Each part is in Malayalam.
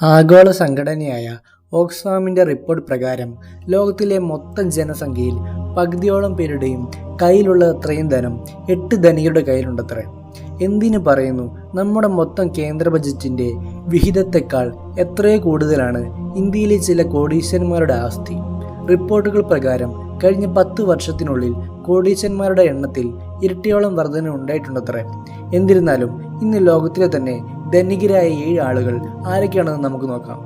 ആഗോള സംഘടനയായ ഓക്സ്ഫാമിൻ്റെ റിപ്പോർട്ട് പ്രകാരം ലോകത്തിലെ മൊത്തം ജനസംഖ്യയിൽ പകുതിയോളം പേരുടെയും കയ്യിലുള്ള അത്രയും ധനം 8 ധനികരുടെ കയ്യിലുണ്ടത്രേ. എന്തിനു പറയുന്നു, നമ്മുടെ മൊത്തം കേന്ദ്ര ബജറ്റിൻ്റെ വിഹിതത്തെക്കാൾ എത്രയോ കൂടുതലാണ് ഇന്ത്യയിലെ ചില കോടീശ്വരന്മാരുടെ ആസ്തി. റിപ്പോർട്ടുകൾ പ്രകാരം കഴിഞ്ഞ 10 വർഷത്തിനുള്ളിൽ കോടീശ്വരന്മാരുടെ എണ്ണത്തിൽ ഇരട്ടിയോളം വർധന ഉണ്ടായിട്ടുണ്ടത്രേ. എന്നിരുന്നാലും ഇന്ന് ലോകത്തിലെ തന്നെ ധനികരായ 7 ആളുകൾ ആരൊക്കെയാണെന്ന് നമുക്ക് നോക്കാം.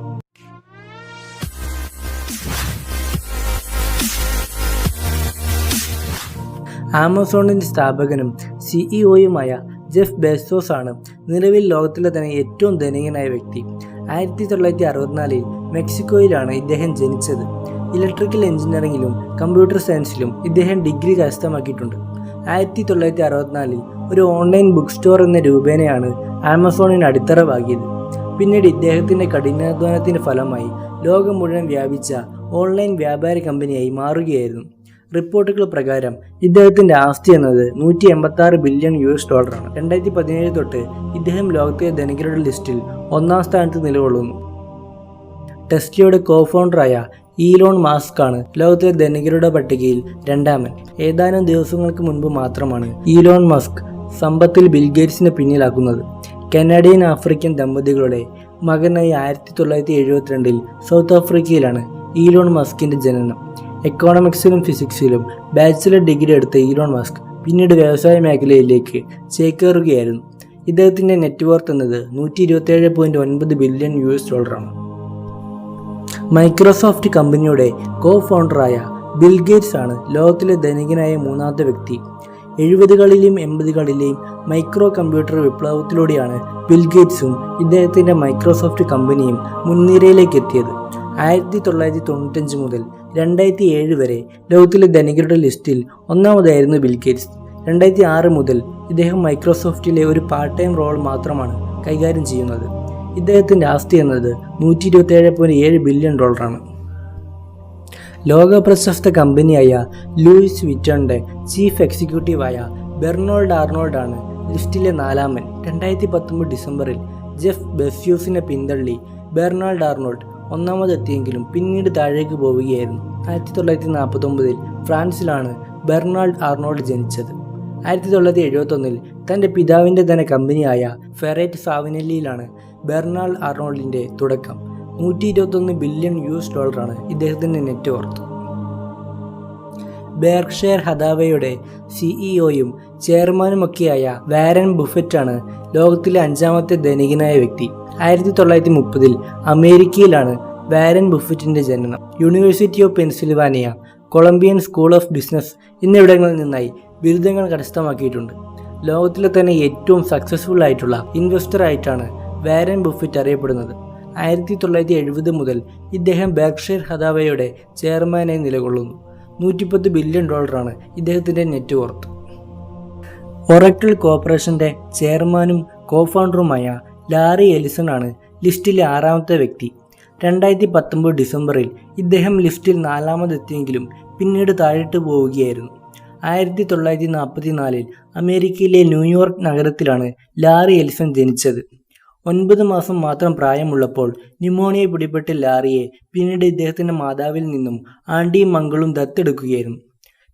ആമസോണിൻ്റെ സ്ഥാപകനും സിഇഒയുമായ ജെഫ് ബെസോസ് ആണ് നിലവിൽ ലോകത്തിലെ തന്നെ ഏറ്റവും ധനികനായ വ്യക്തി. 1964 മെക്സിക്കോയിലാണ് ഇദ്ദേഹം ജനിച്ചത്. ഇലക്ട്രിക്കൽ എഞ്ചിനീയറിംഗിലും കമ്പ്യൂട്ടർ സയൻസിലും ഇദ്ദേഹം ഡിഗ്രി കരസ്ഥമാക്കിയിട്ടുണ്ട്. 1964 ഒരു ഓൺലൈൻ ബുക്ക് സ്റ്റോർ എന്ന രൂപേണയാണ് ആമസോണിന് അടിത്തറ പാകിയത്. പിന്നീട് ഇദ്ദേഹത്തിൻ്റെ കഠിനാധ്വാനത്തിൻ്റെ ഫലമായി ലോകം മുഴുവൻ വ്യാപിച്ച ഓൺലൈൻ വ്യാപാര കമ്പനിയായി മാറുകയായിരുന്നു. റിപ്പോർട്ടുകൾ പ്രകാരം ഇദ്ദേഹത്തിൻ്റെ ആസ്തി എന്നത് $186 ബില്യൺ. 2017 തൊട്ട് ഇദ്ദേഹം ലോകത്തിലെ ധനികരുടെ ലിസ്റ്റിൽ 1-ാം സ്ഥാനത്ത് നിലകൊള്ളുന്നു. ടെസ്ലയുടെ കോഫൗണ്ടറായ ഈലോൺ മസ്ക് ആണ് ലോകത്തിലെ ധനികരുടെ പട്ടികയിൽ 2-ാമൻ. ഏതാനും ദിവസങ്ങൾക്ക് മുൻപ് മാത്രമാണ് ഈലോൺ മസ്ക് സമ്പത്തിൽ ബിൽഗേറ്റ്സിനെ പിന്നിലാക്കുന്നത്. കനേഡിയൻ ആഫ്രിക്കൻ ദമ്പതികളുടെ മകനായി 1972 സൗത്ത് ആഫ്രിക്കയിലാണ് ഈലോൺ മസ്കിൻ്റെ ജനനം. എക്കോണമിക്സിലും ഫിസിക്സിലും ബാച്ചിലർ ഡിഗ്രി എടുത്ത ഈലോൺ മസ്ക് പിന്നീട് വ്യവസായ മേഖലയിലേക്ക് ചേക്കേറുകയായിരുന്നു. ഇദ്ദേഹത്തിൻ്റെ നെറ്റ്വർത്ത് എന്നത് $127.9 ബില്യൺ ആണ്. മൈക്രോസോഫ്റ്റ് കമ്പനിയുടെ കോ ഫൗണ്ടറായ ബിൽഗേറ്റ്സ് ആണ് ലോകത്തിലെ ധനികനായ 3-ാമത്തെ വ്യക്തി. 70കളിലെയും 80കളിലെയും മൈക്രോ കമ്പ്യൂട്ടർ വിപ്ലവത്തിലൂടെയാണ് ബിൽഗേറ്റ്സും ഇദ്ദേഹത്തിൻ്റെ മൈക്രോസോഫ്റ്റ് കമ്പനിയും മുൻനിരയിലേക്ക് എത്തിയത്. 1995 മുതൽ 2007 വരെ ലോകത്തിലെ ധനികരുടെ ലിസ്റ്റിൽ 1-ാമതായിരുന്നു ബിൽഗേറ്റ്സ്. 2006 മുതൽ ഇദ്ദേഹം മൈക്രോസോഫ്റ്റിലെ ഒരു പാർട്ട് ടൈം റോൾ മാത്രമാണ് കൈകാര്യം ചെയ്യുന്നത്. ഇദ്ദേഹത്തിൻ്റെ ആസ്തി എന്നത് $127.7 ബില്യൺ ആണ്. ലോക പ്രശസ്ത കമ്പനിയായ ലൂയിസ് വിറ്റണിൻ്റെ ചീഫ് എക്സിക്യൂട്ടീവായ ബെർണാൾഡ് ആർണോൾഡ് ആണ് ലിസ്റ്റിലെ 4-ാമൻ. 2019 ഡിസംബറിൽ ജെഫ് ബെസ്യൂസിനെ പിന്തള്ളി ബെർണാൾഡ് ആർണോൾഡ് 1-ാമതെത്തിയെങ്കിലും പിന്നീട് താഴേക്ക് പോവുകയായിരുന്നു. 1949 ഫ്രാൻസിലാണ് ബെർണാൾഡ് ആർണോൾഡ് ജനിച്ചത്. 1971 തൻ്റെ പിതാവിൻ്റെ തന്നെ കമ്പനിയായ ഫെറേറ്റ് സാവിനലിയിലാണ് ബെർണാൾഡ് ആർണോൾഡിൻ്റെ തുടക്കം. $121 ബില്യൺ ആണ് ഇദ്ദേഹത്തിൻ്റെ നെറ്റ്വർത്ത്. ബെർക്ക്ഷയർ ഹതാവേയുടെ സിഇഒയും ചെയർമാനുമൊക്കെയായ വാരൻ ബുഫറ്റാണ് ലോകത്തിലെ 5-ാമത്തെ ധനികനായ വ്യക്തി. 1930 അമേരിക്കയിലാണ് വാരൻ ബുഫറ്റിൻ്റെ ജനനം. University of Pennsylvania, Colombian school of business എന്നിവിടങ്ങളിൽ നിന്നായി ബിരുദങ്ങൾ കരസ്ഥമാക്കിയിട്ടുണ്ട്. ലോകത്തിലെ തന്നെ ഏറ്റവും സക്സസ്ഫുൾ ആയിട്ടുള്ള ഇൻവെസ്റ്റർ ആയിട്ടാണ് വാരൻ ബുഫറ്റ് അറിയപ്പെടുന്നത്. 1970 മുതൽ ഇദ്ദേഹം ബെർക്ക്ഷയർ ഹതാവേയുടെ ചെയർമാനായി നിലകൊള്ളുന്നു. $110 ബില്യൺ ആണ് ഇദ്ദേഹത്തിൻ്റെ നെറ്റ്വർത്ത്. ഒറക്കിൾ കോർപ്പറേഷൻ്റെ ചെയർമാനും കോഫൗണ്ടറുമായ ലാറി എലിസൺ ആണ് ലിസ്റ്റിലെ 6-ാമത്തെ വ്യക്തി. 2019 ഡിസംബറിൽ ഇദ്ദേഹം ലിസ്റ്റിൽ 4-ാമതെത്തിയെങ്കിലും പിന്നീട് താഴോട്ട് പോവുകയായിരുന്നു. 1944 അമേരിക്കയിലെ ന്യൂയോർക്ക് നഗരത്തിലാണ് ലാറി എലിസൺ ജനിച്ചത്. 9 മാസം മാത്രം പ്രായമുള്ളപ്പോൾ ന്യൂമോണിയ പിടിപെട്ട ലാറിയെ പിന്നീട് ഇദ്ദേഹത്തിൻ്റെ മാതാവിൽ നിന്നും ആൻറ്റിയും മംഗളും ദത്തെടുക്കുകയായിരുന്നു.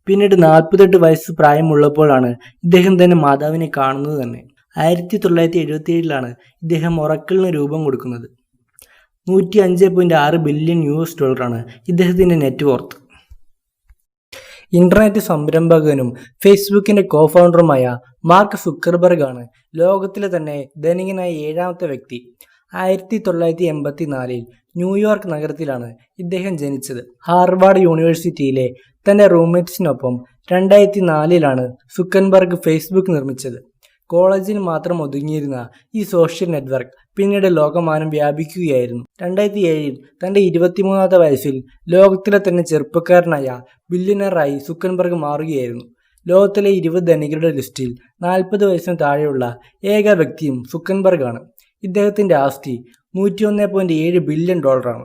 പിന്നീട് 48 വയസ്സ് പ്രായമുള്ളപ്പോഴാണ് ഇദ്ദേഹം തന്നെ മാതാവിനെ കാണുന്നത് തന്നെ. 1977 ഇദ്ദേഹം ഒറക്കിളിന് രൂപം കൊടുക്കുന്നത്. $105.6 ബില്യൺ ആണ് ഇദ്ദേഹത്തിൻ്റെ നെറ്റ്വർത്ത്. ഇന്റർനെറ്റ് സംരംഭകനും ഫേസ്ബുക്കിൻ്റെ കോഫൗണ്ടറുമായ മാർക്ക് സുക്കർബർഗ് ആണ് ലോകത്തിലെ തന്നെ ധനികനായ 7-ാമത്തെ വ്യക്തി. 1984 ന്യൂയോർക്ക് നഗരത്തിലാണ് ഇദ്ദേഹം ജനിച്ചത്. ഹാർവാർഡ് യൂണിവേഴ്സിറ്റിയിലെ തൻ്റെ റൂംമേറ്റ്സിനൊപ്പം 2004 സുക്കർബർഗ് ഫേസ്ബുക്ക് നിർമ്മിച്ചത്. കോളേജിൽ മാത്രം ഒതുങ്ങിയിരുന്ന ഈ സോഷ്യൽ നെറ്റ്വർക്ക് പിന്നീട് ലോകമാനം വ്യാപിക്കുകയായിരുന്നു. 2007 തൻ്റെ 23-ാമത്തെ വയസ്സിൽ ലോകത്തിലെ തന്നെ ചെറുപ്പക്കാരനായ ബില്യണറായി സുക്കർബർഗ് മാറുകയായിരുന്നു. ലോകത്തിലെ 20 ധനികരുടെ ലിസ്റ്റിൽ 40 വയസ്സിന് താഴെയുള്ള ഏക വ്യക്തിയും സുക്കർബർഗ് ആണ്. ഇദ്ദേഹത്തിൻ്റെ ആസ്തി $101.7 ബില്യൺ ആണ്.